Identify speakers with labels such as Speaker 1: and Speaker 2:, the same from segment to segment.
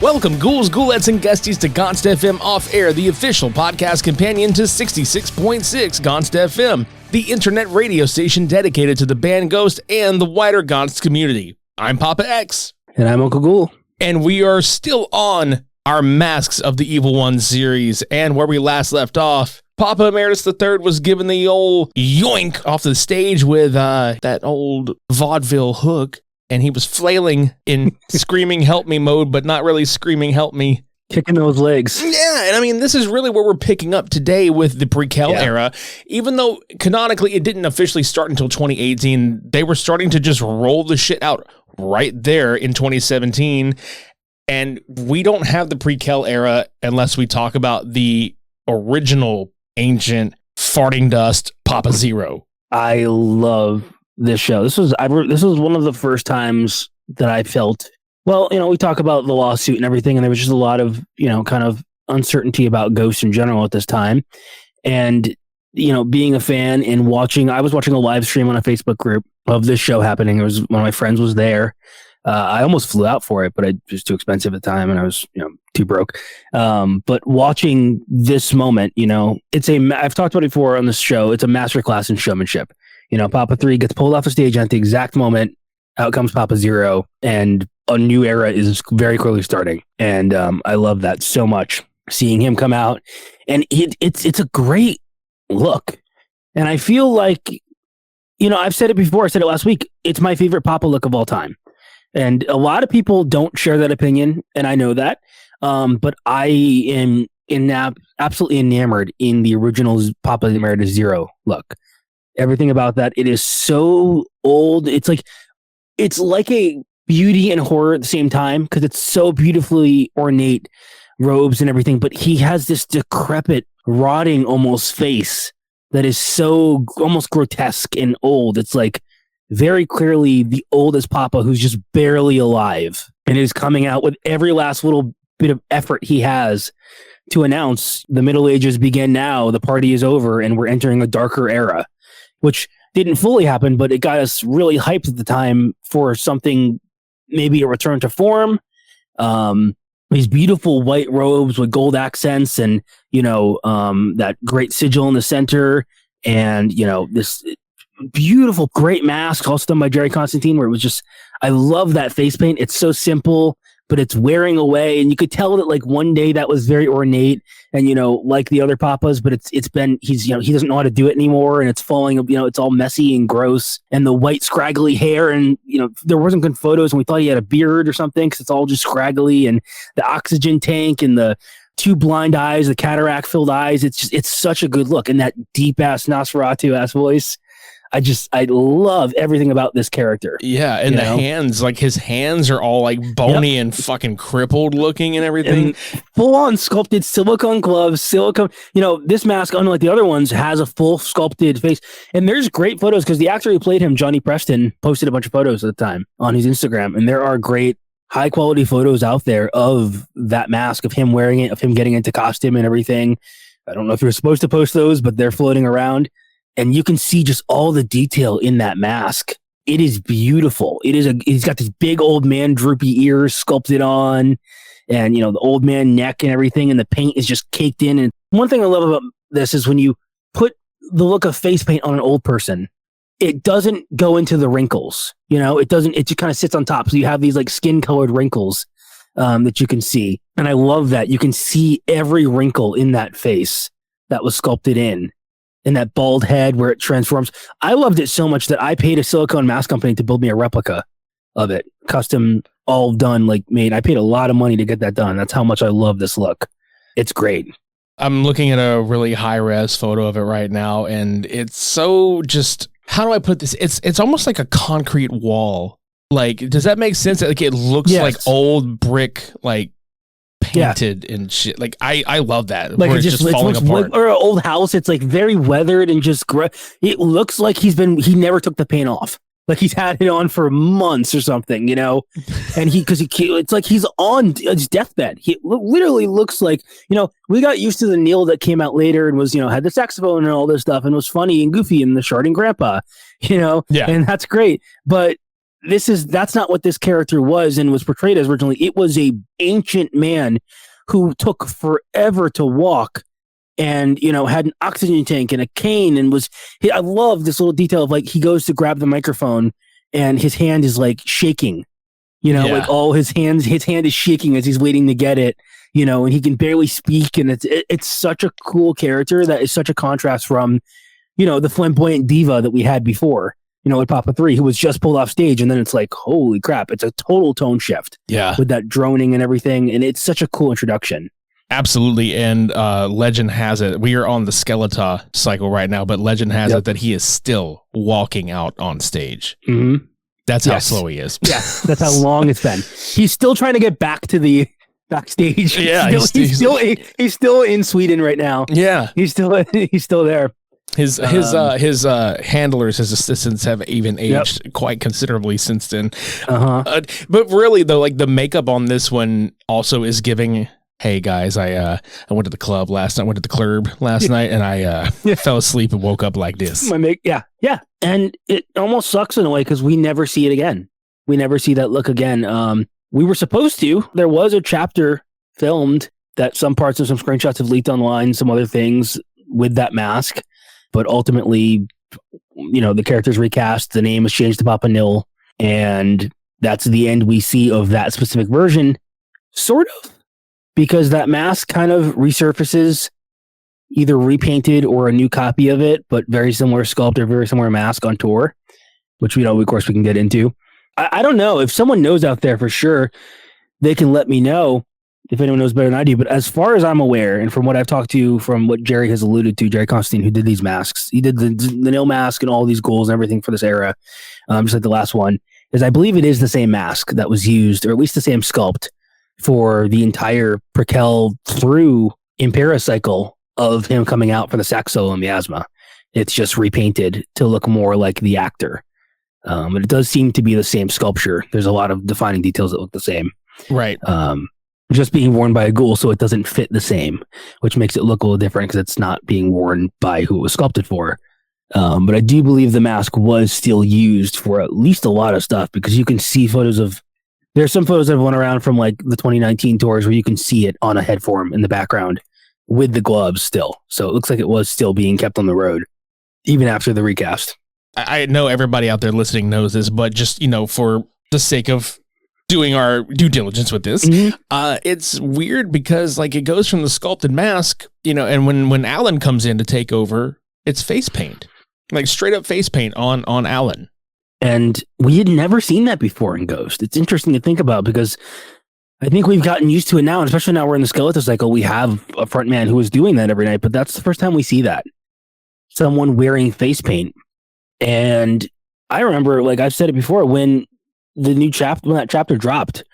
Speaker 1: Welcome, ghouls, ghoulettes, and guesties to GonstFM Off Air, the official podcast companion to 66.6 GonstFM, the internet radio station dedicated to the band Ghost and the wider Gonst community. I'm Papa X.
Speaker 2: And I'm Uncle Ghoul.
Speaker 1: And we are still on our Masks of the Evil One series, and where we last left off, Papa Emeritus III was given the old yoink off the stage with that old vaudeville hook, and he was flailing in screaming help me mode, but not really screaming help me.
Speaker 2: Kicking those legs.
Speaker 1: Yeah, and I mean, this is really where we're picking up today with the Prequelle era. Even though canonically it didn't officially start until 2018, they were starting to just roll the shit out right there in 2017. And we don't have the Prequelle era unless we talk about the original ancient farting dust Papa Zero.
Speaker 2: I love this show. This was one of the first times that I felt, well, we talk about the lawsuit and everything, and there was just a lot of, kind of uncertainty about Ghost in general at this time. And, being a fan and I was watching a live stream on a Facebook group of this show happening. It was one of my friends was there. I almost flew out for it, but it was too expensive at the time, and I was, too broke. But watching this moment, I've talked about it before on this show. It's a masterclass in showmanship. Papa 3 gets pulled off the stage, and at the exact moment, out comes Papa Zero, and a new era is very clearly starting. And I love that so much. Seeing him come out, and it's a great look. And I feel like, I've said it before. I said it last week. It's my favorite Papa look of all time. And a lot of people don't share that opinion, and I know that. But I am absolutely enamored in the original Papa Emeritus Zero look. Everything about that, it is so old. It's like a beauty and horror at the same time, because it's so beautifully ornate robes and everything. But he has this decrepit, rotting almost face that is so almost grotesque and old. It's like very clearly the oldest Papa who's just barely alive, and is coming out with every last little bit of effort he has to announce the Middle Ages begin now, the party is over, and we're entering a darker era, which didn't fully happen, but it got us really hyped at the time for something, maybe a return to form. These beautiful white robes with gold accents, and, that great sigil in the center, and, this beautiful, great mask, also done by Jerry Constantine, where it was just, I love that face paint. It's so simple, but it's wearing away, and you could tell that like one day that was very ornate and, like the other Papas, but he doesn't know how to do it anymore, and it's falling, it's all messy and gross, and the white scraggly hair, and, there wasn't good photos, and we thought he had a beard or something, because it's all just scraggly, and the oxygen tank, and the two blind eyes, the cataract filled eyes. It's such a good look, and that deep ass Nosferatu ass voice. I love everything about this character.
Speaker 1: Yeah, and the hands, like his hands are all like bony and fucking crippled looking and everything.
Speaker 2: And full on sculpted silicone gloves, this mask, unlike the other ones, has a full sculpted face. And there's great photos, because the actor who played him, Johnny Preston, posted a bunch of photos at the time on his Instagram. And there are great high quality photos out there of that mask, of him wearing it, of him getting into costume and everything. I don't know if you're supposed to post those, but they're floating around. And you can see just all the detail in that mask. It is beautiful. He's got this big old man droopy ears sculpted on, and, the old man neck and everything, and the paint is just caked in. And one thing I love about this is when you put the look of face paint on an old person, it doesn't go into the wrinkles. It just kind of sits on top. So you have these like skin colored wrinkles that you can see. And I love that. You can see every wrinkle in that face that was sculpted in that bald head where it transforms. I loved it so much that I paid a silicone mask company to build me a replica of it. Custom, all done, like made. I paid a lot of money to get that done. That's how much I love this look. It's great.
Speaker 1: I'm looking at a really high-res photo of it right now, and it's so just, how do I put this? It's almost like a concrete wall. Like, does that make sense? Like, it looks like old brick, like, painted and shit. Like, I love that.
Speaker 2: Like, it just falling apart. Or an old house, it's like very weathered and just it looks like he never took the paint off. Like he's had it on for months or something, and it's like he's on his deathbed. He literally looks like, we got used to the Nihil that came out later and was, had the saxophone and all this stuff and was funny and goofy and the sharding grandpa,
Speaker 1: Yeah.
Speaker 2: And that's great. But that's not what this character was and was portrayed as originally. It was a ancient man who took forever to walk, and had an oxygen tank and a cane, and I love this little detail of like he goes to grab the microphone and his hand is like shaking, like all his hand is shaking as he's waiting to get it, and he can barely speak, and it's such a cool character that is such a contrast from the flamboyant diva that we had before, with Papa 3, who was just pulled off stage, and then it's like, holy crap, it's a total tone shift.
Speaker 1: Yeah.
Speaker 2: With that droning and everything, and it's such a cool introduction.
Speaker 1: Absolutely, and legend has it, we are on the Skeletor cycle right now, but legend has it that he is still walking out on stage.
Speaker 2: Mm-hmm.
Speaker 1: That's how slow he is.
Speaker 2: Yeah, that's how long it's been. He's still trying to get back to the backstage.
Speaker 1: Yeah,
Speaker 2: he's still in Sweden right now.
Speaker 1: Yeah,
Speaker 2: he's still there.
Speaker 1: His handlers, his assistants have even aged quite considerably since then. But really, though, like the makeup on this one also is giving. Hey guys, I went to the club last night. Went to the club last night, and I fell asleep and woke up like this. And it almost sucks in a way because we never see it again. We never see that look again. We were supposed to. There was a chapter filmed that some parts of some screenshots have leaked online. Some other things with that mask. But ultimately, the character's recast, the name is changed to Papa Nihil, and that's the end we see of that specific version, sort of, because that mask kind of resurfaces, either repainted or a new copy of it, but very similar sculpt or very similar mask on tour, which of course we can get into. I don't know if someone knows out there for sure, they can let me know. If anyone knows better than I do, but as far as I'm aware, and from what I've talked to, from what Jerry has alluded to, Jerry Constantine, who did these masks, he did the Nihil mask and all these ghouls and everything for this era, just like the last one, is I believe it is the same mask that was used, or at least the same sculpt, for the entire Prequelle through Impera cycle of him coming out for the sax solo and miasma. It's just repainted to look more like the actor. But it does seem to be the same sculpture. There's a lot of defining details that look the same. Right.
Speaker 2: Just being worn by a ghoul, so it doesn't fit the same, which makes it look a little different because it's not being worn by who it was sculpted for. But I do believe the mask was still used for at least a lot of stuff, because you can see there's some photos that have went around from like the 2019 tours where you can see it on a head form in the background with the gloves still. So it looks like it was still being kept on the road, even after the recast.
Speaker 1: I know everybody out there listening knows this, but just, for the sake of doing our due diligence with this, it's weird because like it goes from the sculpted mask, and when Alan comes in to take over, it's face paint, like straight up face paint on Alan.
Speaker 2: And we had never seen that before in Ghost. It's interesting to think about because I think we've gotten used to it now, and especially now we're in the Skeletor cycle, we have a front man who is doing that every night, but that's the first time we see that. Someone wearing face paint. And I remember, like I've said it before, when that chapter dropped,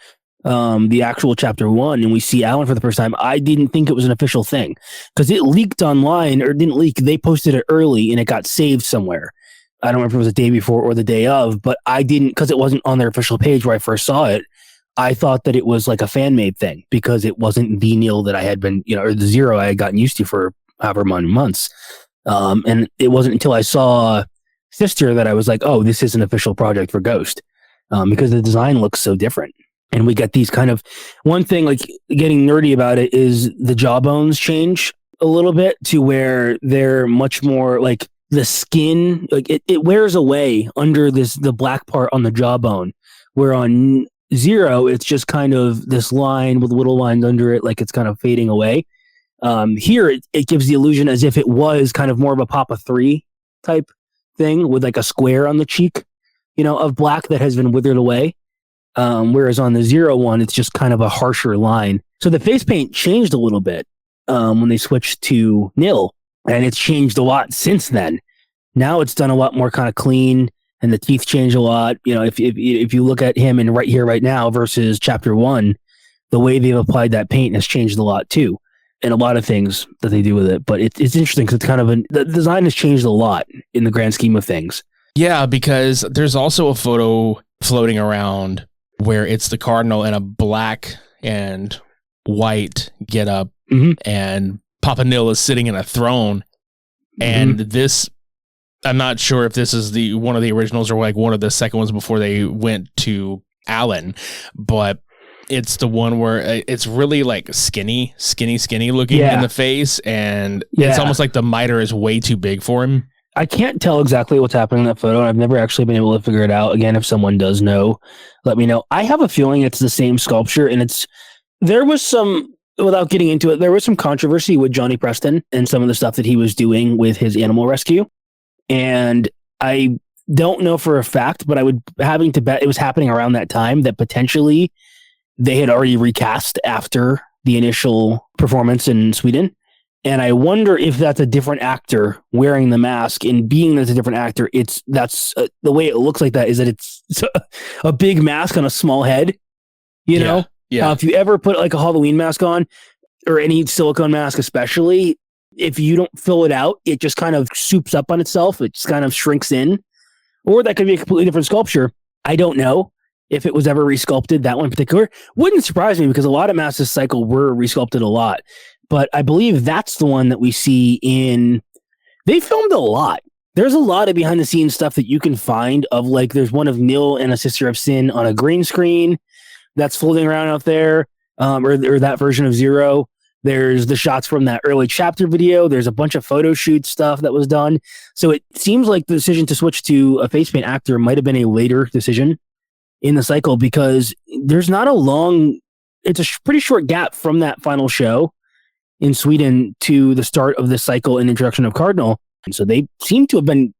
Speaker 2: the actual chapter 1, and we see Alan for the first time, I didn't think it was an official thing because it leaked online, or didn't leak. They posted it early and it got saved somewhere. I don't remember if it was the day before or the day of, but I didn't, because it wasn't on their official page where I first saw it. I thought that it was like a fan made thing because it wasn't the Nihil that I had been, or the Zero I had gotten used to for however many months. And it wasn't until I saw Sister that I was like, oh, this is an official project for Ghost. Because the design looks so different. And we get these kind of, one thing, like getting nerdy about it, is the jawbones change a little bit to where they're much more like the skin, like it wears away under the black part on the jawbone, where on Zero, it's just kind of this line with little lines under it, like it's kind of fading away. Here, it gives the illusion as if it was kind of more of a Papa 3 type thing with like a square on the cheek, of black that has been withered away. Whereas on the Zero one, it's just kind of a harsher line. So the face paint changed a little bit when they switched to Nihil, and it's changed a lot since then. Now it's done a lot more kind of clean, and the teeth change a lot. If you look at him in right here, right now versus chapter 1, the way they've applied that paint has changed a lot too, and a lot of things that they do with it. But it's interesting because it's kind of the design has changed a lot in the grand scheme of things. Yeah,
Speaker 1: because there's also a photo floating around where it's the Cardinal in a black and white getup, and Papa Nihil is sitting in a throne, and this I'm not sure if this is the one of the originals or like one of the second ones before they went to Alan, but it's the one where it's really like skinny looking in the face, and it's almost like the miter is way too big for him.
Speaker 2: I can't tell exactly what's happening in that photo, and I've never actually been able to figure it out. Again, if someone does know, let me know. I have a feeling it's the same sculpture, and there was some, without getting into it, there was some controversy with Johnny Preston and some of the stuff that he was doing with his animal rescue. And I don't know for a fact, but I would having to bet it was happening around that time that potentially they had already recast after the initial performance in Sweden. And I wonder if that's a different actor wearing the mask, and being that's a different actor, that's the way it looks like that is that it's a big mask on a small head, you know?
Speaker 1: Yeah.
Speaker 2: If you ever put like a Halloween mask on, or any silicone mask especially, if you don't fill it out, it just kind of soups up on itself. It just kind of shrinks in. Or that could be a completely different sculpture. I don't know if it was ever resculpted, that one in particular. Wouldn't surprise me, because a lot of masks this cycle were resculpted a lot. But I believe that's the one that we see in... They filmed a lot. There's a lot of behind the scenes stuff that you can find of, like, there's one of Nihil and a Sister of Sin on a green screen that's floating around out there, or that version of Zero. There's the shots from that early chapter video. There's a bunch of photo shoot stuff that was done. So it seems like the decision to switch to a face paint actor might have been a later decision in the cycle, because there's not a long... It's a pretty short gap from that final show in Sweden to the start of the cycle and introduction of Cardinal. And so they seem to have been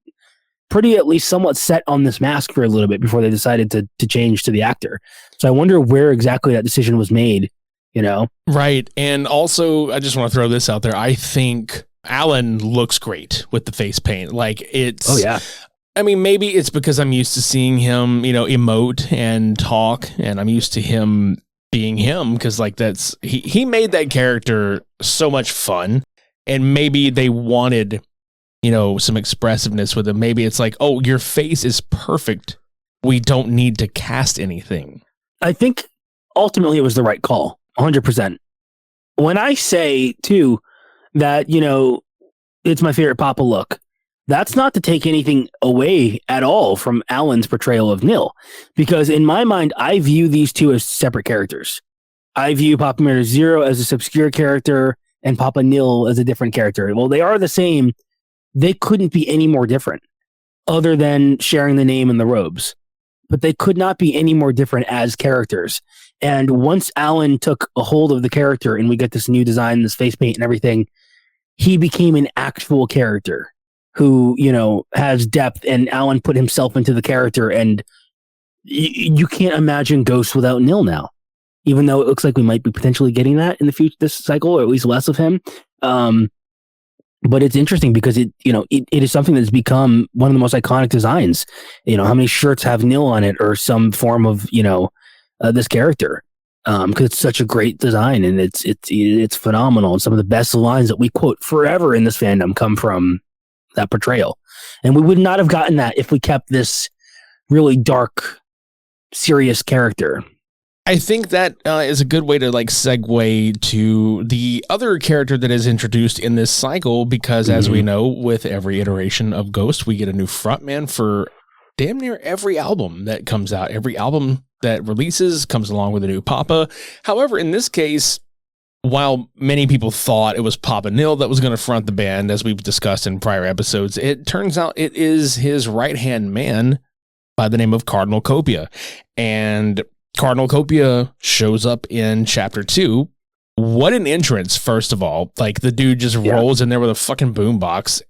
Speaker 2: pretty, at least somewhat, set on this mask for a little bit before they decided to change to the actor. So I wonder where exactly that decision was made, you know?
Speaker 1: Right. And also, I just want to throw this out there. I think Alan looks great with the face paint. Like, it's...
Speaker 2: Oh, yeah.
Speaker 1: I mean, maybe it's because I'm used to seeing him, emote and talk, and I'm used to him being him, because like he made that character so much fun, and maybe they wanted some expressiveness with him. Maybe it's like, oh, your face is perfect, we don't need to cast anything.
Speaker 2: I think ultimately it was the right call, 100%. When I say too that it's my favorite Papa look, that's not to take anything away at all from Alan's portrayal of Nihil, because in my mind, I view these two as separate characters. I view Papa Emeritus Zero as this obscure character and Papa Nihil as a different character. Well, they are the same. They couldn't be any more different, other than sharing the name and the robes. But they could not be any more different as characters. And once Alan took a hold of the character and we get this new design, this face paint and everything, he became an actual character who, has depth, and Alan put himself into the character, and you can't imagine Ghost without Nihil now, even though it looks like we might be potentially getting that in the future, this cycle, or at least less of him. But it's interesting because it is something that's become one of the most iconic designs. How many shirts have Nihil on it, or some form of, this character? Because it's such a great design, and it's phenomenal. And some of the best lines that we quote forever in this fandom come from that portrayal. And we would not have gotten that if we kept this really dark, serious character.
Speaker 1: I think that is a good way to segue to the other character that is introduced in this cycle, because as we know, with every iteration of Ghost, we get a new frontman for damn near every album that comes out. Every album that releases comes along with a new Papa. However, in this case, while many people thought it was Papa Nihil that was going to front the band, as we've discussed in prior episodes, it turns out it is his right-hand man by the name of Cardinal Copia. And Cardinal Copia shows up in Chapter 2. What an entrance, first of all. The dude just rolls in there with a fucking boombox.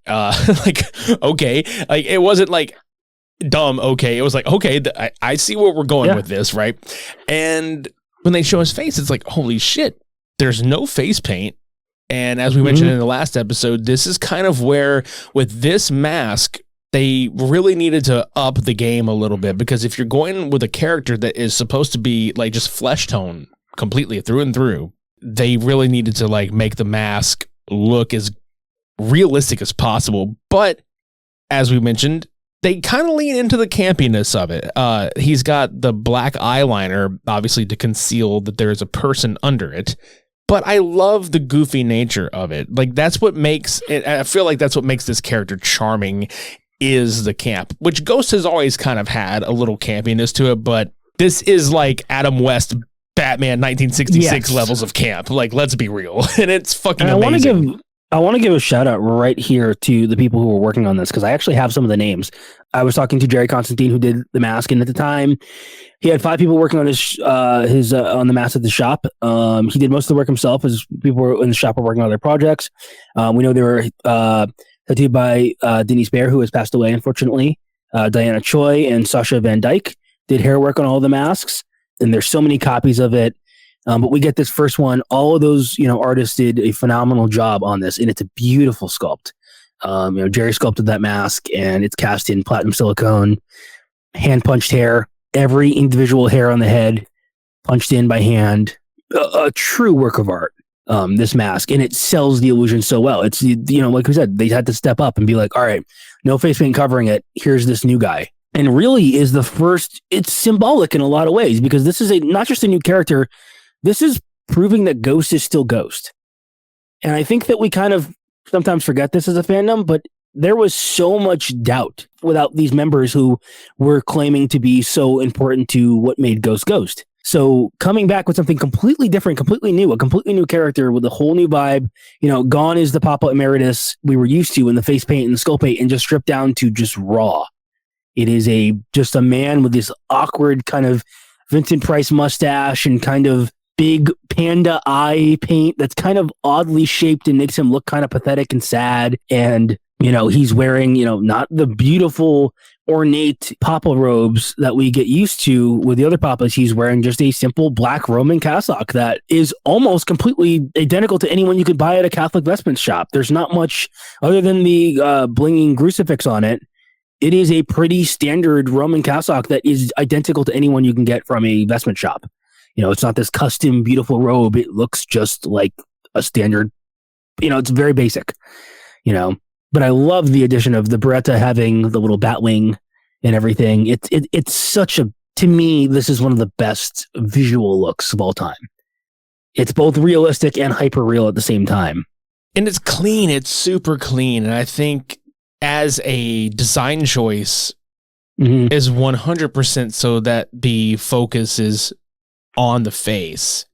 Speaker 1: Okay. It wasn't dumb, okay. It was okay, I see where we're going with this, right? And when they show his face, it's holy shit. There's no face paint. And as we mentioned in the last episode, this is kind of where, with this mask, they really needed to up the game a little bit, because if you're going with a character that is supposed to be just flesh tone completely through and through, they really needed to make the mask look as realistic as possible. But as we mentioned, they kind of lean into the campiness of it. He's got the black eyeliner, obviously, to conceal that there is a person under it. But I love the goofy nature of it. That's what makes it. I feel like that's what makes this character charming. is the camp, which Ghost has always kind of had a little campiness to it, but this is like Adam West Batman 1966 levels of camp. Like, let's be real. And it's fucking amazing.
Speaker 2: I want to give a shout out right here to the people who were working on this, because I actually have some of the names. I was talking to Jerry Constantine, who did the mask, and at the time he had 5 people working on his on the mask at the shop. He did most of the work himself, as people were in the shop were working on their projects. We know they were tattooed by Denise Baer, who has passed away, unfortunately. Diana Choi and Sasha Van Dyke did hair work on all the masks, and there's so many copies of it. But we get this first one. All of those, artists did a phenomenal job on this, and it's a beautiful sculpt. Jerry sculpted that mask, and it's cast in platinum silicone, hand punched hair, every individual hair on the head punched in by hand. A true work of art. This mask, and it sells the illusion so well. It's, like we said, they had to step up and be like, all right, no face paint covering it. Here's this new guy. And really is the first, it's symbolic in a lot of ways, because this is not just a new character. This is proving that Ghost is still Ghost. And I think that we kind of sometimes forget this as a fandom, but there was so much doubt without these members who were claiming to be so important to what made Ghost Ghost. So coming back with something completely different, completely new, a completely new character with a whole new vibe, gone is the Papa Emeritus we were used to in the face paint and the skull paint, and just stripped down to just raw. It is just a man with this awkward kind of Vincent Price mustache and kind of big panda eye paint that's kind of oddly shaped and makes him look kind of pathetic and sad. And, he's wearing, not the beautiful ornate Papa robes that we get used to with the other Papas. He's wearing just a simple black Roman cassock that is almost completely identical to anyone you could buy at a Catholic vestment shop. There's not much other than the blinging crucifix on it. It is a pretty standard Roman cassock that is identical to anyone you can get from a vestment shop. It's not this custom beautiful robe. It looks just like a standard, it's very basic, but I love the addition of the Beretta having the little bat wing and everything. It's such to me, this is one of the best visual looks of all time. It's both realistic and hyper real at the same time.
Speaker 1: And it's clean. It's super clean. And I think as a design choice is 100% so that the focus is on the face.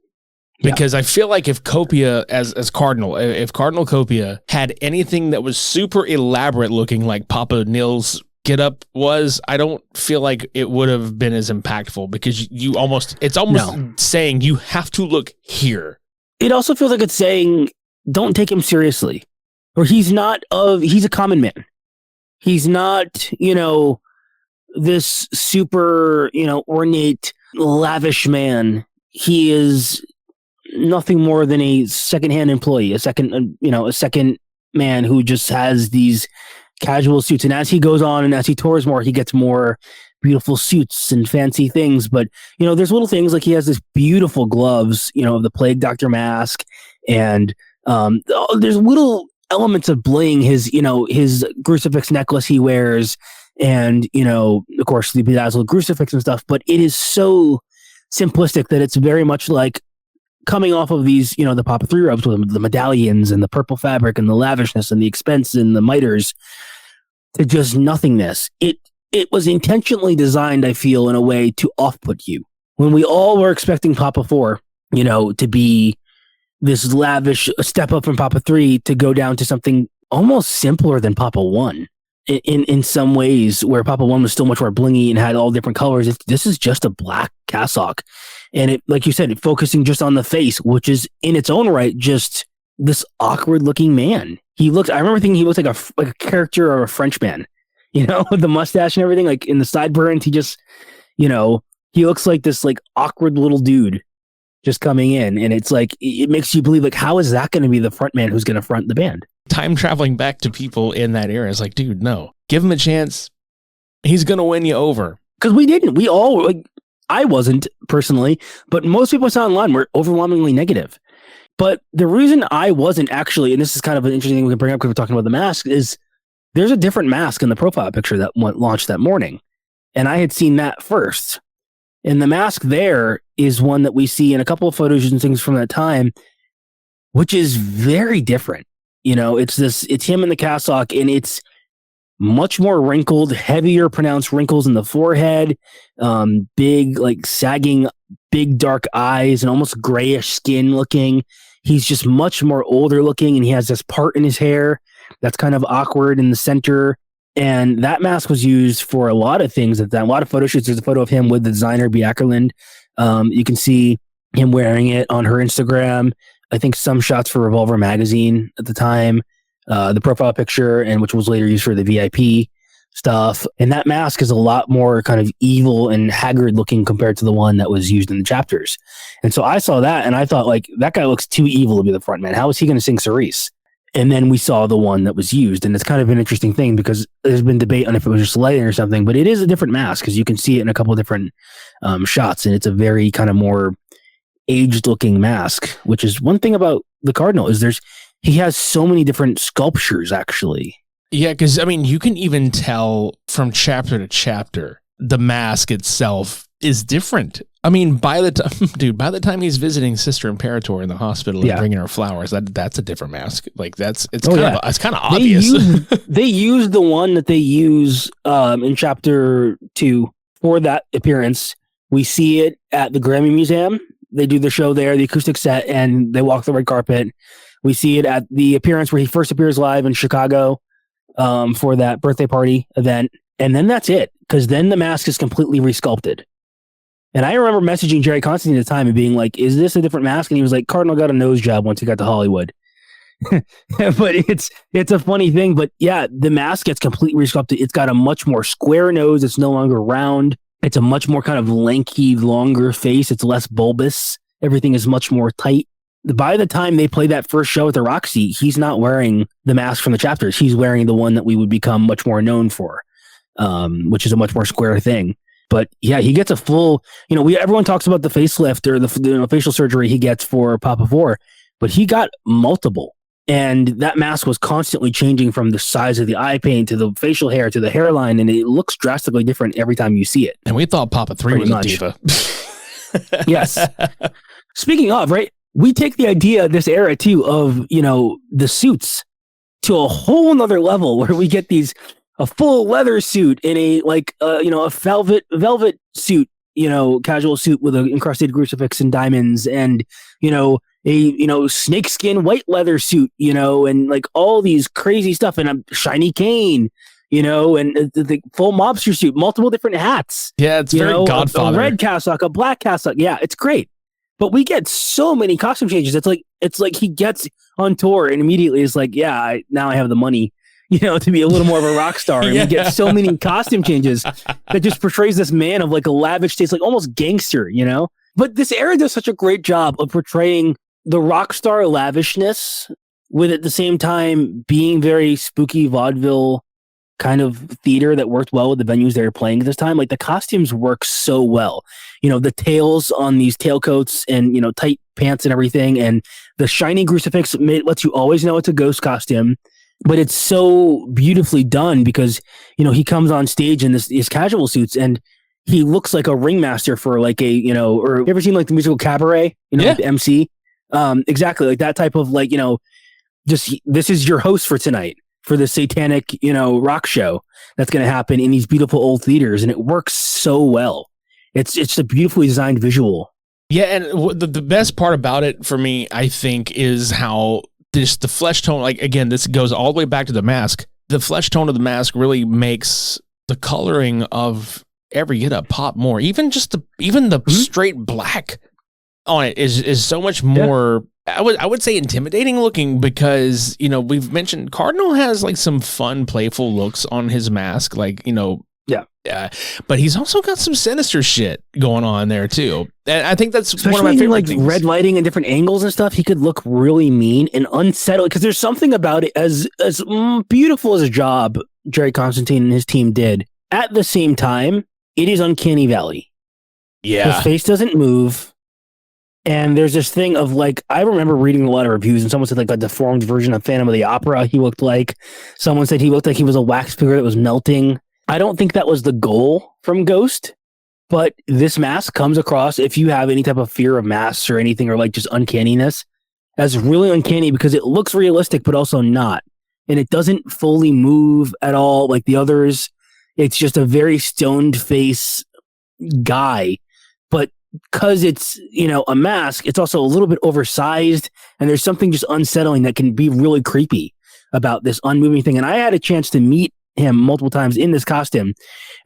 Speaker 1: Because I feel like if Copia if Cardinal Copia had anything that was super elaborate looking like Papa Nihil's get up was, I don't feel like it would have been as impactful, because it's almost saying you have to look here.
Speaker 2: It also feels like it's saying, don't take him seriously, or he's a common man. He's not, this super, ornate, lavish man. He is nothing more than a secondhand employee, a second man who just has these casual suits. And as he goes on and as he tours more, he gets more beautiful suits and fancy things. But, there's little things like he has this beautiful gloves, of the Plague Doctor mask. And there's little elements of bling, his crucifix necklace he wears. And, of course, the bedazzled crucifix and stuff. But it is so simplistic that it's very much like coming off of these, the Papa 3 robes with the medallions and the purple fabric and the lavishness and the expense and the miters, to just nothingness. It was intentionally designed, I feel, in a way to off-put you. When we all were expecting Papa 4, to be this lavish step up from Papa 3, to go down to something almost simpler than Papa 1. In some ways, where Papa 1 was still much more blingy and had all different colors, this is just a black cassock. And it, like you said, focusing just on the face, which is in its own right just this awkward looking man. I remember thinking he looks like a character or a Frenchman, with the mustache and everything. Like in the sideburns, he just, he looks like this like awkward little dude just coming in. And it's like, it makes you believe, like, how is that going to be the front man who's going to front the band?
Speaker 1: Time traveling back to people in that era is like, dude, no, give him a chance. He's going to win you over.
Speaker 2: Because we all, like, I wasn't personally, but most people I saw online were overwhelmingly negative. But the reason I wasn't actually, and this is kind of an interesting thing we can bring up because we're talking about the mask, is there's a different mask in the profile picture that launched that morning. And I had seen that first. And the mask there is one that we see in a couple of photos and things from that time, which is very different. It's him in the cassock, and it's much more wrinkled, heavier pronounced wrinkles in the forehead, big, like sagging, big dark eyes and almost grayish skin looking. He's just much more older looking, and he has this part in his hair that's kind of awkward in the center. And that mask was used for a lot of things at that. A lot of photo shoots. There's a photo of him with the designer, B. Ackerland. You can see him wearing it on her Instagram. I think some shots for Revolver magazine at the time, the profile picture, and which was later used for the VIP stuff. And that mask is a lot more kind of evil and haggard looking compared to the one that was used in the chapters. And so I saw that and I thought, like, that guy looks too evil to be the front man. How is he going to sing Cerise? And then we saw the one that was used. And it's kind of an interesting thing because there's been debate on if it was just lighting or something, but it is a different mask because you can see it in a couple of different shots. And it's a very kind of more aged looking mask, which is one thing about the Cardinal is he has so many different sculptures actually.
Speaker 1: Yeah, because I mean, you can even tell from chapter to chapter, the mask itself is different. I mean, by the time he's visiting Sister Imperator in the hospital and bringing her flowers, that's a different mask. Like it's kind of obvious.
Speaker 2: They use the one that they use in chapter 2 for that appearance. We see it at the Grammy Museum. They do the show there, the acoustic set, and they walk the red carpet. We see it at the appearance where he first appears live in Chicago for that birthday party event. And then that's it, because then the mask is completely resculpted. And I remember messaging Jerry Constantine at the time and being like, is this a different mask? And he was like, Cardinal got a nose job once he got to Hollywood. But it's a funny thing. But yeah, the mask gets completely resculpted. It's got a much more square nose. It's no longer round. It's a much more kind of lanky, longer face. It's less bulbous. Everything is much more tight. By the time they play that first show at the Roxy, he's not wearing the mask from the chapters. He's wearing the one that we would become much more known for, which is a much more square thing. But yeah, he gets a full, everyone talks about the facelift or the facial surgery he gets for Papa 4, but he got multiple. And that mask was constantly changing from the size of the eye paint to the facial hair to the hairline, and it looks drastically different every time you see it.
Speaker 1: And we thought Papa 3 was a diva.
Speaker 2: Yes. Speaking of, right, we take the idea of this era too of, the suits to a whole nother level where we get a full leather suit in a velvet suit, casual suit with an encrusted crucifix and diamonds, and a snakeskin white leather suit, and like all these crazy stuff, and a shiny cane, and the full mobster suit, multiple different hats.
Speaker 1: Yeah, it's very Godfather.
Speaker 2: A red cassock, a black cassock. Yeah, it's great. But we get so many costume changes. It's like he gets on tour and immediately is like, yeah, now I have the money, to be a little more of a rock star. And we get so many costume changes that just portrays this man of like a lavish taste, like almost gangster, But this era does such a great job of portraying the rock star lavishness with at the same time being very spooky vaudeville kind of theater that worked well with the venues they were playing at this time. Like the costumes work so well. The tails on these tailcoats and, tight pants and everything. And the shiny crucifix lets you always know it's a ghost costume. But it's so beautifully done because, he comes on stage in his casual suits and he looks like a ringmaster for like or you ever seen like the musical Cabaret, like the MC? Exactly. Like that type of like, just this is your host for tonight for the satanic, rock show that's going to happen in these beautiful old theaters. And it works so well. It's a beautifully designed visual.
Speaker 1: Yeah. And the best part about it for me, I think, is how the flesh tone, like, again, this goes all the way back to the mask. The flesh tone of the mask really makes the coloring of every get-up pop more. Even the straight black on it is so much more, I would say, intimidating looking because, we've mentioned Cardinal has like some fun, playful looks on his mask, like, but he's also got some sinister shit going on there too. And I think that's
Speaker 2: especially
Speaker 1: one of my favorite things.
Speaker 2: Red lighting and different angles and stuff. He could look really mean and unsettling because there's something about it as beautiful as a job Jerry Constantine and his team did. At the same time, it is uncanny valley.
Speaker 1: Yeah.
Speaker 2: His face doesn't move. And there's this thing of like, I remember reading a lot of reviews and someone said like a deformed version of Phantom of the Opera he looked like. Someone said he looked like he was a wax figure that was melting. I don't think that was the goal from Ghost, but this mask comes across, if you have any type of fear of masks or anything, or like just uncanniness, as really uncanny because it looks realistic, but also not. and it doesn't fully move at all like the others. It's just a very stoned face guy, but because it's, a mask, it's also a little bit oversized, and there's something just unsettling that can be really creepy about this unmoving thing. And I had a chance to meet him multiple times in this costume,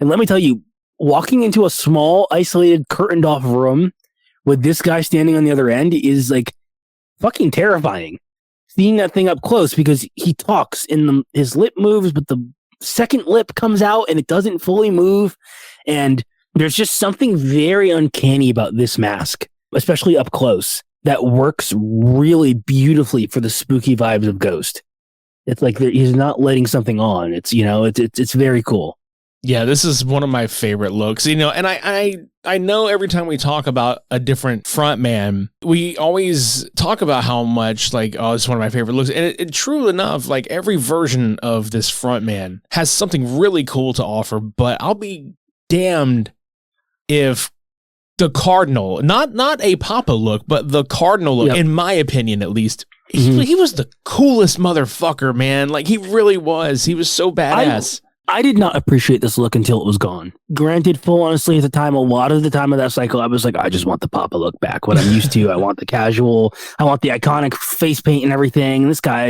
Speaker 2: and let me tell you, walking into a small, isolated, curtained off room with this guy standing on the other end is like fucking terrifying. Seeing that thing up close, because he talks and his lip moves, but the second lip comes out and it doesn't fully move. And there's just something very uncanny about this mask, especially up close, that works really beautifully for the spooky vibes of Ghost. It's like he's not letting something on. It's, it's very cool.
Speaker 1: Yeah, this is one of my favorite looks, and I know every time we talk about a different frontman, we always talk about how much it's one of my favorite looks. And it true enough, like every version of this frontman has something really cool to offer, but I'll be damned if the Cardinal, not a Papa look, but the Cardinal look, in my opinion at least, he was the coolest motherfucker, man. Like he really was. He was so badass.
Speaker 2: I did not appreciate this look until it was gone. Granted, full honestly, at the time, a lot of the time of that cycle, I was like, I just want the Papa look back. What I'm used to. I want the casual. I want the iconic face paint and everything. And this guy,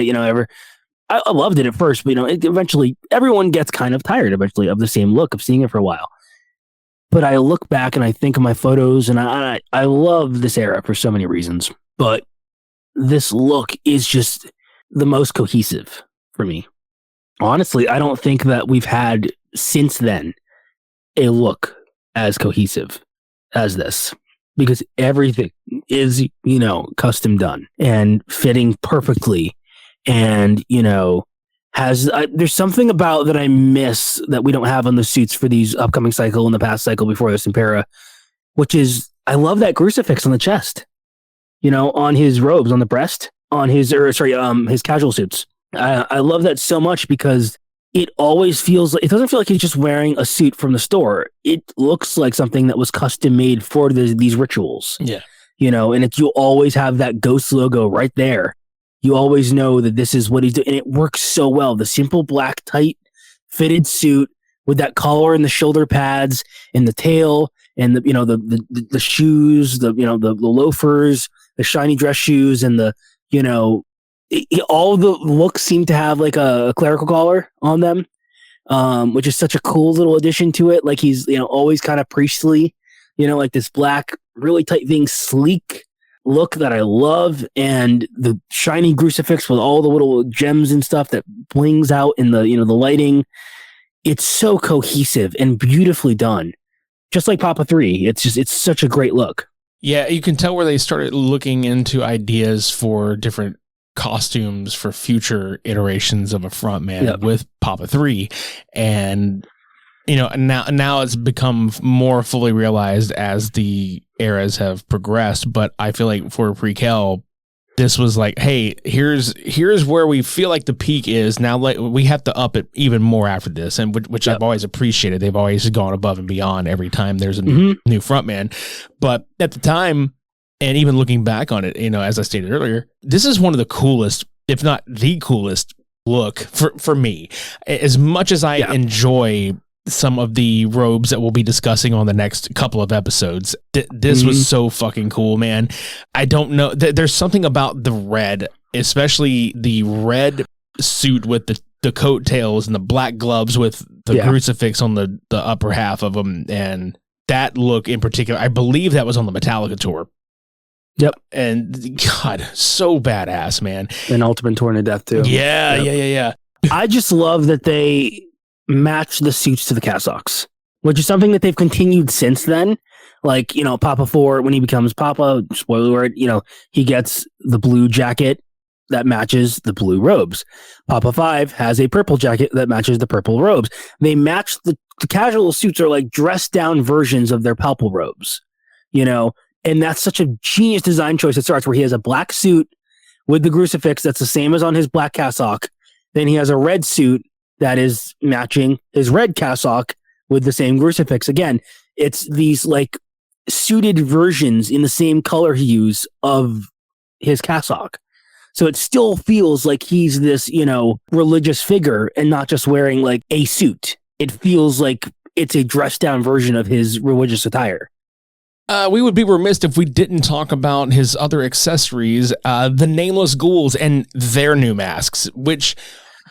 Speaker 2: I loved it at first, but eventually everyone gets kind of tired eventually of the same look of seeing it for a while. But I look back and I think of my photos, and I love this era for so many reasons. But this look is just the most cohesive for me. Honestly, I don't think that we've had since then a look as cohesive as this, because everything is, custom done and fitting perfectly. And, there's something about that I miss that we don't have on the suits for these upcoming cycle and the past cycle before this Impera, which is, I love that crucifix on the chest, on his robes, on the breast, on his casual suits. I love that so much because it always feels like, it doesn't feel like he's just wearing a suit from the store. It looks like something that was custom made for these rituals.
Speaker 1: Yeah.
Speaker 2: And you always have that Ghost logo right there. You always know that this is what he's doing. And it works so well. The simple black, tight fitted suit with that collar and the shoulder pads and the tail and the shoes, the loafers, the shiny dress shoes, and all the looks seem to have like a clerical collar on them, which is such a cool little addition to it. Like he's, always kind of priestly, like this black, really tight thing, sleek look that I love. And the shiny crucifix with all the little gems and stuff that blings out in the, the lighting. It's so cohesive and beautifully done. Just like Papa 3. It's such a great look.
Speaker 1: Yeah, you can tell where they started looking into ideas for different costumes for future iterations of a frontman with Papa 3, and now it's become more fully realized as the eras have progressed. But I feel like for Prequelle, this was like, hey, here's where we feel like the peak is now. Like we have to up it even more after this, and which I've always appreciated. They've always gone above and beyond every time there's a new frontman. But at the time, and even looking back on it, as I stated earlier, this is one of the coolest, if not the coolest look for me. As much as I enjoy some of the robes that we'll be discussing on the next couple of episodes, this was so fucking cool, man. I don't know. There's something about the red, especially the red suit with the coattails and the black gloves with the crucifix on the upper half of them. And that look in particular, I believe that was on the Metallica tour.
Speaker 2: Yep.
Speaker 1: And God, so badass, man.
Speaker 2: And Ultimate Torn to Death too.
Speaker 1: Yeah.
Speaker 2: I just love that they match the suits to the cassocks, which is something that they've continued since then. Like, Papa 4, when he becomes Papa, spoiler alert, he gets the blue jacket that matches the blue robes. Papa 5 has a purple jacket that matches the purple robes. They match the casual suits are like dressed down versions of their palpal robes, And that's such a genius design choice. It starts where he has a black suit with the crucifix that's the same as on his black cassock. Then he has a red suit that is matching his red cassock with the same crucifix. Again, it's these like suited versions in the same color hues of his cassock. So it still feels like he's this, religious figure and not just wearing like a suit. It feels like it's a dressed down version of his religious attire.
Speaker 1: We would be remiss if we didn't talk about his other accessories, the Nameless Ghouls and their new masks, which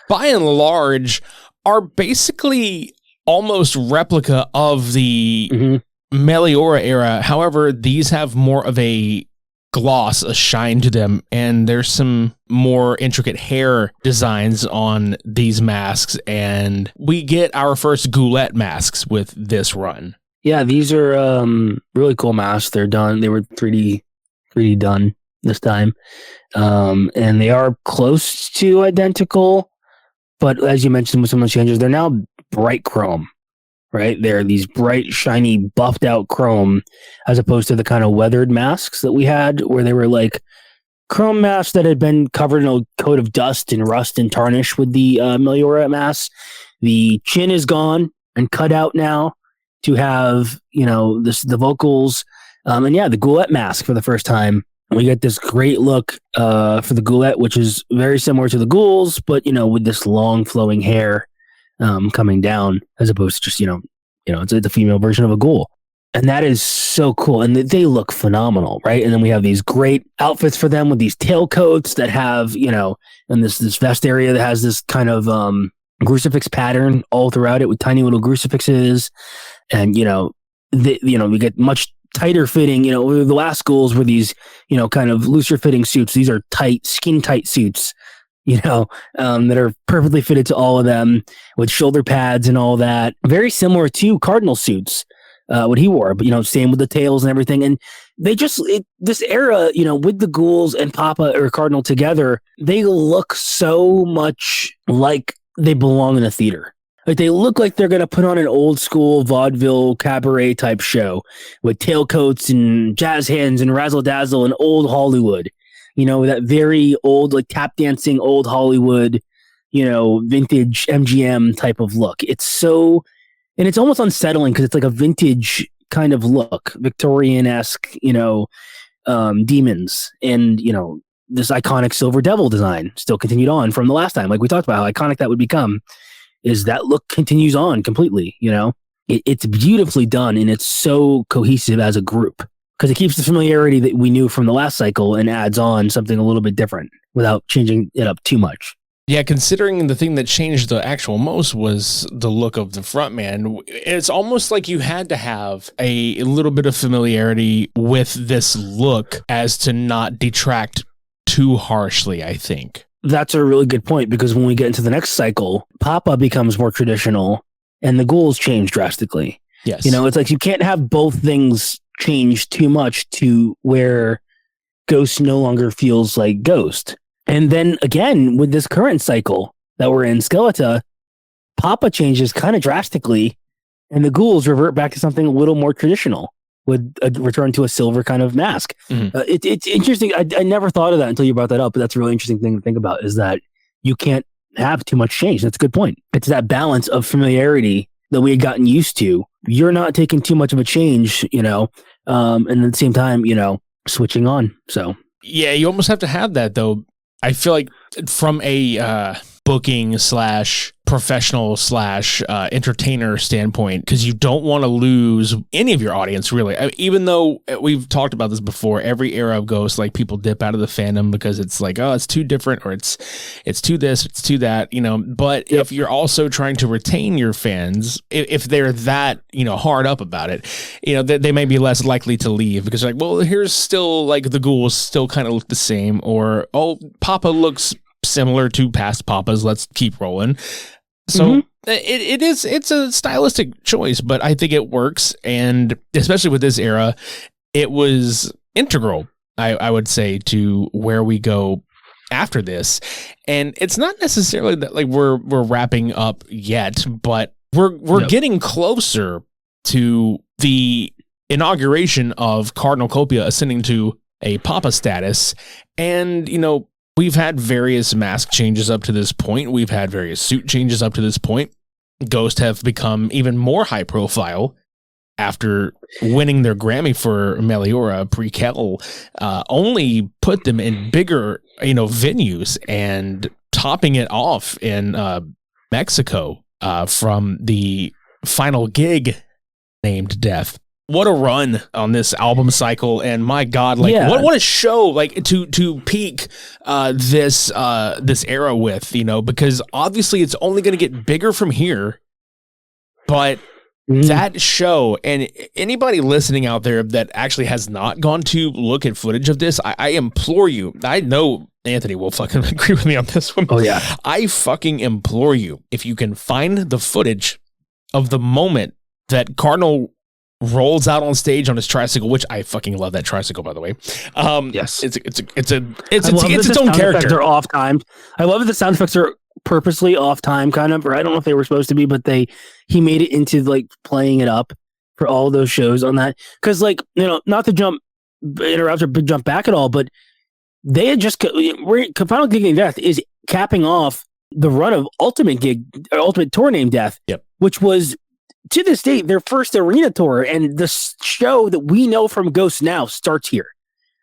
Speaker 1: by and large are basically almost replica of the Meliora era. However, these have more of a gloss, a shine to them, and there's some more intricate hair designs on these masks, and we get our first Ghoulette masks with this run.
Speaker 2: Yeah, these are really cool masks. They're done. They were 3D done this time, and they are close to identical, but as you mentioned with some of the changes, they're now bright chrome. Right? They're these bright, shiny, buffed out chrome, as opposed to the kind of weathered masks that we had, where they were like chrome masks that had been covered in a coat of dust and rust and tarnish with the Meliora masks. The chin is gone and cut out now to have, the vocals. And yeah, the Ghoulette mask for the first time. We get this great look for the Ghoulette, which is very similar to the Ghouls, but, with this long flowing hair coming down, as opposed to just it's the female version of a ghoul, and that is so cool, and they look phenomenal, right? And then we have these great outfits for them with these tailcoats that have and this vest area that has this kind of crucifix pattern all throughout it with tiny little crucifixes, and we get much tighter fitting. The last Ghouls were these kind of looser fitting suits. These are tight, skin tight suits. That are perfectly fitted to all of them with shoulder pads and all that. Very similar to Cardinal suits, what he wore, but, same with the tails and everything. And they this era, with the Ghouls and Papa or Cardinal together, they look so much like they belong in a theater. Like they look like they're going to put on an old school vaudeville cabaret type show with tailcoats and jazz hands and razzle dazzle and old Hollywood. That very old, like tap dancing old Hollywood, vintage MGM type of look. It's and it's almost unsettling because it's like a vintage kind of look, Victorian-esque, demons. And, this iconic Silver Devil design still continued on from the last time. Like we talked about how iconic that would become, is that look continues on completely, It's beautifully done, and it's so cohesive as a group. Because it keeps the familiarity that we knew from the last cycle and adds on something a little bit different without changing it up too much.
Speaker 1: Yeah, considering the thing that changed the actual most was the look of the frontman, it's almost like you had to have a little bit of familiarity with this look as to not detract too harshly, I think.
Speaker 2: That's a really good point, because when we get into the next cycle, Papa becomes more traditional and the Ghouls change drastically.
Speaker 1: Yes.
Speaker 2: It's like you can't have both things change too much to where Ghost no longer feels like Ghost. And then again, with this current cycle that we're in, Skeletor, Papa changes kind of drastically, and the Ghouls revert back to something a little more traditional with a return to a silver kind of mask. Mm-hmm. It's interesting. I never thought of that until you brought that up, but that's a really interesting thing to think about, is that you can't have too much change. That's a good point. It's that balance of familiarity that we had gotten used to. You're not taking too much of a change, and at the same time, switching on. So
Speaker 1: yeah, you almost have to have that, though. I feel like from a booking / professional / entertainer standpoint, because you don't want to lose any of your audience, really. Even though we've talked about this before, every era of Ghost, like, people dip out of the fandom because it's like, oh, it's too different, or it's too this, it's too that, but if you're also trying to retain your fans, if they're that, hard up about it, they may be less likely to leave, because like, well, here's still like the Ghouls still kind of look the same, or, oh, Papa looks similar to past Papas, let's keep rolling. So it's a stylistic choice, but I think it works. And especially with this era, it was integral, I would say, to where we go after this. And it's not necessarily that like we're wrapping up yet, but we're getting closer to the inauguration of Cardinal Copia ascending to a Papa status. And, we've had various mask changes up to this point. We've had various suit changes up to this point. Ghost have become even more high profile after winning their Grammy for Meliora. Prequelle only put them in bigger venues and topping it off in Mexico from the final gig named Death. What a run on this album cycle, and my God, what a show, to peak this era with, because obviously it's only going to get bigger from here, but that show, and anybody listening out there that actually has not gone to look at footage of this, I implore you. I know Anthony will fucking agree with me on this one.
Speaker 2: Oh yeah,
Speaker 1: I fucking implore you, if you can find the footage of the moment that Cardinal rolls out on stage on his tricycle, which I fucking love that tricycle, by the way.
Speaker 2: Yes,
Speaker 1: it's its own character.
Speaker 2: They're off timed. I love that the sound effects are purposely off time, kind of, or I don't know if they were supposed to be, but he made it into like playing it up for all those shows on that. Because not to interrupt or jump back at all, but they had just Final Gig Named Death is capping off the run of Ultimate Tour Named Death, which was, to this date, their first arena tour, and the show that we know from Ghost now starts here.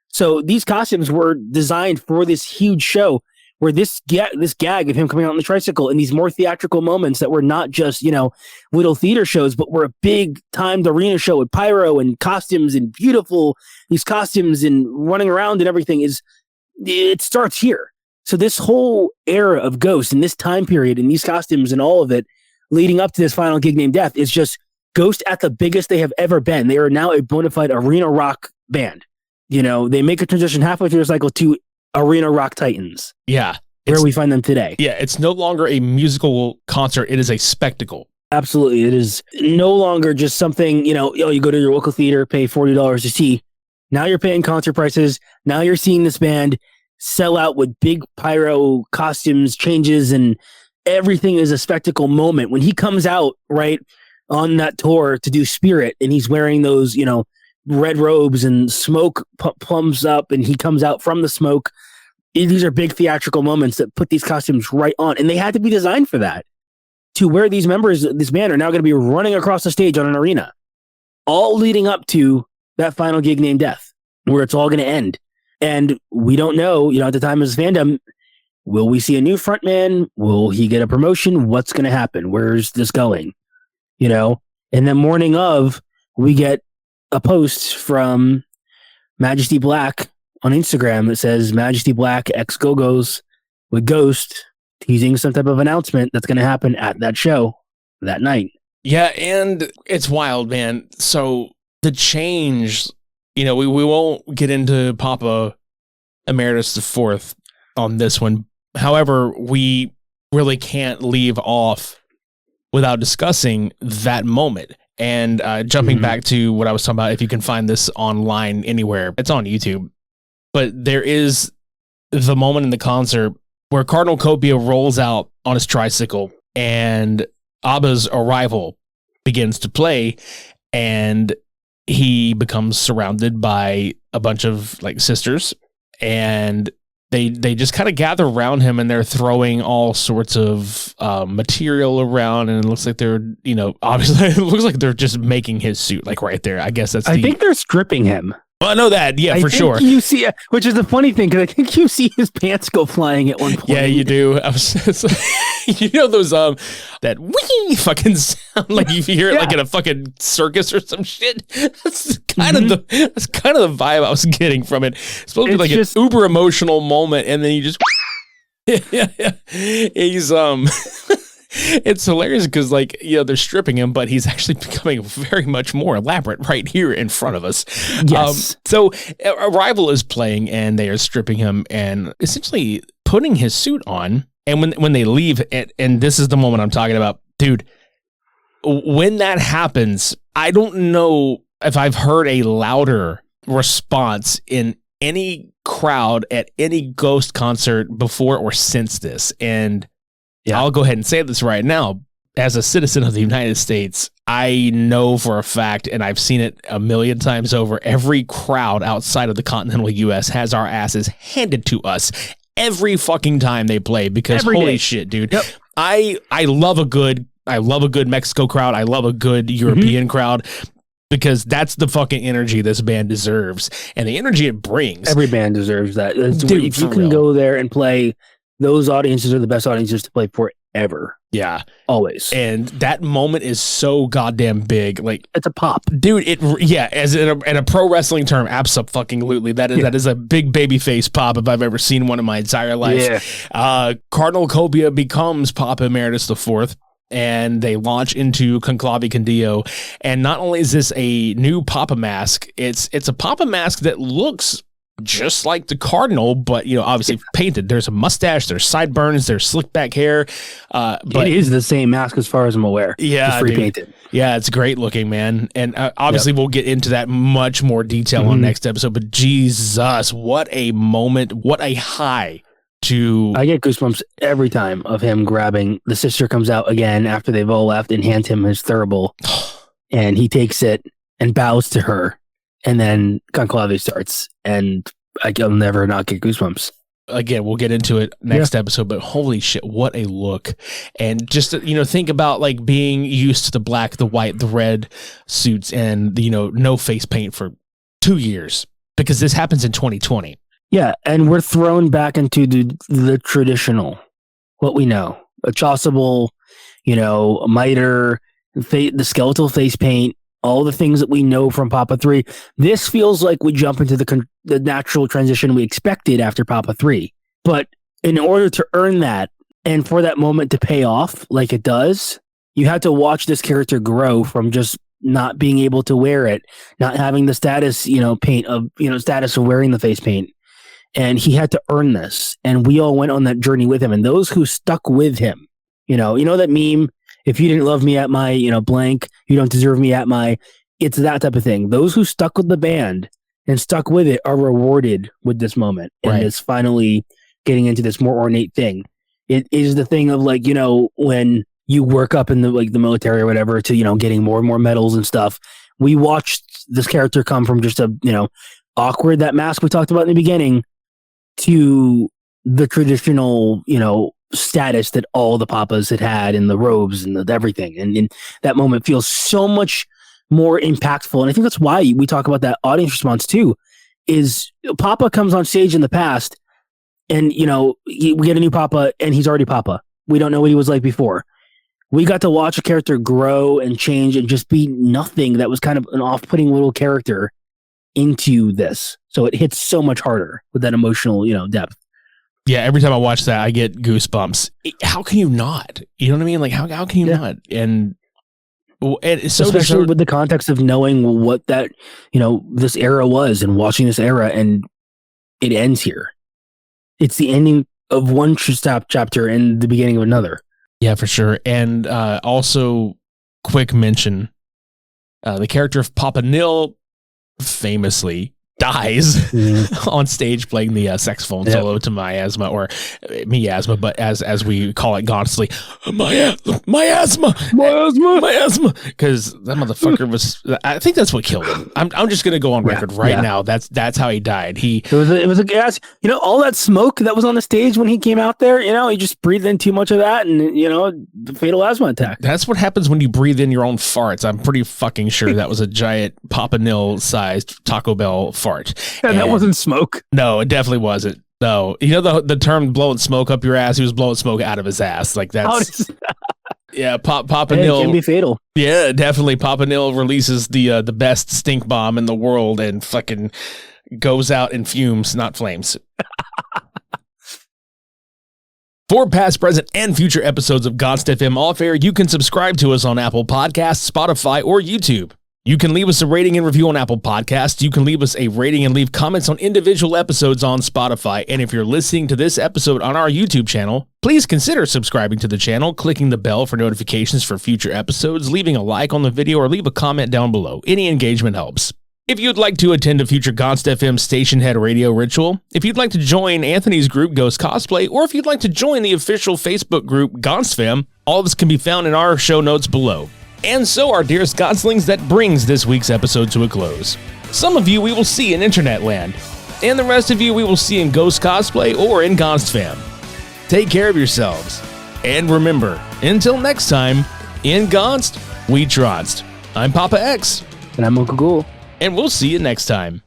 Speaker 2: So these costumes were designed for this huge show, where this gag of him coming out on the tricycle and these more theatrical moments that were not just, little theater shows, but were a big timed arena show with pyro and costumes and these costumes and running around and everything it starts here. So this whole era of Ghost and this time period and these costumes and all of it leading up to this Final Gig Named Death is just Ghost at the biggest they have ever been. They are now a bona fide arena rock band. They make a transition halfway through the cycle to arena rock titans.
Speaker 1: Yeah.
Speaker 2: Where we find them today.
Speaker 1: Yeah. It's no longer a musical concert. It is a spectacle.
Speaker 2: Absolutely. It is no longer just something, you go to your local theater, pay $40 to see. Now you're paying concert prices. Now you're seeing this band sell out with big pyro costumes, changes, and everything is a spectacle moment. When he comes out, right, on that tour to do Spirit, and he's wearing those, red robes and smoke plums up, and he comes out from the smoke. These are big theatrical moments that put these costumes right on, and they had to be designed for that, to where these members of this band are now going to be running across the stage on an arena, all leading up to that Final Gig Named Death, where it's all going to end. And we don't know, at the time of this fandom, will we see a new frontman? Will he get a promotion? What's going to happen? Where's this going? And then morning of, we get a post from Majesty Black on Instagram that says Majesty Black X Go-Go's with Ghost, teasing some type of announcement that's going to happen at that show that night.
Speaker 1: Yeah, and it's wild, man. So the change, we won't get into Papa Emeritus IV on this one. However, we really can't leave off without discussing that moment. And jumping back to what I was talking about, if you can find this online anywhere, it's on YouTube. But there is the moment in the concert where Cardinal Copia rolls out on his tricycle and Abba's Arrival begins to play, and he becomes surrounded by a bunch of sisters, and they just kind of gather around him, and they're throwing all sorts of material around, and it looks like they're, obviously it looks like they're just making his suit right there. I guess I
Speaker 2: think they're stripping him.
Speaker 1: Well, I know that, yeah, for sure.
Speaker 2: You see, which is the funny thing, because I think you see his pants go flying at one point.
Speaker 1: Yeah, you do. Those that wee fucking sound, like you hear it like in a fucking circus or some shit. That's kind of the vibe I was getting from it. It's supposed to be an uber emotional moment, and then you just yeah. He's it's hilarious because they're stripping him, but he's actually becoming very much more elaborate right here in front of us.
Speaker 2: Yes.
Speaker 1: So Arrival is playing, and they are stripping him and essentially putting his suit on. And when they leave, and this is the moment I'm talking about, dude, when that happens, I don't know if I've heard a louder response in any crowd at any Ghost concert before or since this. And I'll go ahead and say this right now. As a citizen of the United States, I know for a fact, and I've seen it a million times over, every crowd outside of the continental U.S. has our asses handed to us every fucking time they play, because holy shit, dude.
Speaker 2: Yep.
Speaker 1: I love a good Mexico crowd. I love a good European crowd. because that's the fucking energy this band deserves and the energy it brings.
Speaker 2: Every band deserves that.
Speaker 1: Dude,
Speaker 2: if you can go there and play, those audiences are the best audiences to play forever.
Speaker 1: Yeah.
Speaker 2: Always.
Speaker 1: And that moment is so goddamn big. Like,
Speaker 2: it's a pop.
Speaker 1: Dude, as in a pro wrestling term, abso-fucking-lutely. That is a big baby face pop if I've ever seen one in my entire life. Yeah. Cardinal Copia becomes Papa Emeritus IV, and they launch into Conclave Condio. And not only is this a new Papa mask, it's a Papa mask that looks just like the Cardinal, but obviously painted. There's a mustache, there's sideburns, there's slick back hair. But
Speaker 2: it is the same mask as far as I'm aware.
Speaker 1: Yeah,
Speaker 2: just repainted.
Speaker 1: Yeah, it's great looking, man. And obviously we'll get into that much more detail on next episode. But Jesus, what a moment! What a high! I get goosebumps every time of him grabbing. The sister comes out again after they've all left and hands him his thurible, and he takes it and bows to her. And then Conclave starts, and I'll never not get goosebumps. Again, we'll get into it next episode, but holy shit, what a look. And just, think about like being used to the black, the white, the red suits and, no face paint for 2 years, because this happens in 2020. Yeah, and we're thrown back into the traditional, what we know. A chasuble, a miter, the skeletal face paint, all the things that we know from Papa 3. This feels like we jump into the natural transition we expected after Papa 3. But in order to earn that, and for that moment to pay off like it does, you have to watch this character grow from just not being able to wear it, not having the status, paint of, status of wearing the face paint. And he had to earn this. And we all went on that journey with him. And those who stuck with him, you know that meme, if you didn't love me at my, blank, you don't deserve me at my, it's that type of thing. Those who stuck with the band and stuck with it are rewarded with this moment. And it's finally getting into this more ornate thing. It is the thing of like, when you work up in the military or whatever to, getting more and more medals and stuff. We watched this character come from just a, awkward, that mask we talked about in the beginning, to the traditional, status that all the papas had in the robes and everything. And that moment feels so much more impactful. And I think that's why we talk about that audience response too, is Papa comes on stage in the past and, we get a new Papa and he's already Papa. We don't know what he was like before. We got to watch a character grow and change and just be nothing that was kind of an off-putting little character into this. So it hits so much harder with that emotional, depth. Yeah, every time I watch that, I get goosebumps. How can you not? You know what I mean? Like, how can you not? And it's so especially with the context of knowing what that, this era was and watching this era, and it ends here. It's the ending of one chapter and the beginning of another. Yeah, for sure. And also, quick mention, the character of Papa Nihil famously dies on stage playing the saxophone solo to miasma, or miasma, but as we call it gonstly, miasma, because that motherfucker was. I think that's what killed him. I'm just gonna go on record now. That's how he died. It was a gas. All that smoke that was on the stage when he came out there. He just breathed in too much of that, and the fatal asthma attack. That's what happens when you breathe in your own farts. I'm pretty fucking sure that was a giant Papa Nihil sized Taco Bell fart. And that wasn't smoke. No, it definitely wasn't. No, the term blowing smoke up your ass. He was blowing smoke out of his ass. Like that's yeah. Papa Nihil can be fatal. Yeah, definitely. Papa Nihil releases the best stink bomb in the world and fucking goes out in fumes, not flames. For past, present, and future episodes of GonstFM Off Air, you can subscribe to us on Apple Podcasts, Spotify, or YouTube. You can leave us a rating and review on Apple Podcasts. You can leave us a rating and leave comments on individual episodes on Spotify. And if you're listening to this episode on our YouTube channel, please consider subscribing to the channel, clicking the bell for notifications for future episodes, leaving a like on the video, or leave a comment down below. Any engagement helps. If you'd like to attend a future GonstFM Station Head radio ritual, if you'd like to join Anthony's group Ghost Cosplay, or if you'd like to join the official Facebook group GonstFam, all this can be found in our show notes below. And so, our dearest Godslings, that brings this week's episode to a close. Some of you we will see in Internet Land, and the rest of you we will see in Ghost Cosplay or in GonstFam. Take care of yourselves, and remember, until next time, in Gonst, we Tronst. I'm Papa X,
Speaker 2: And I'm Uncle Ghoul.
Speaker 1: And we'll see you next time.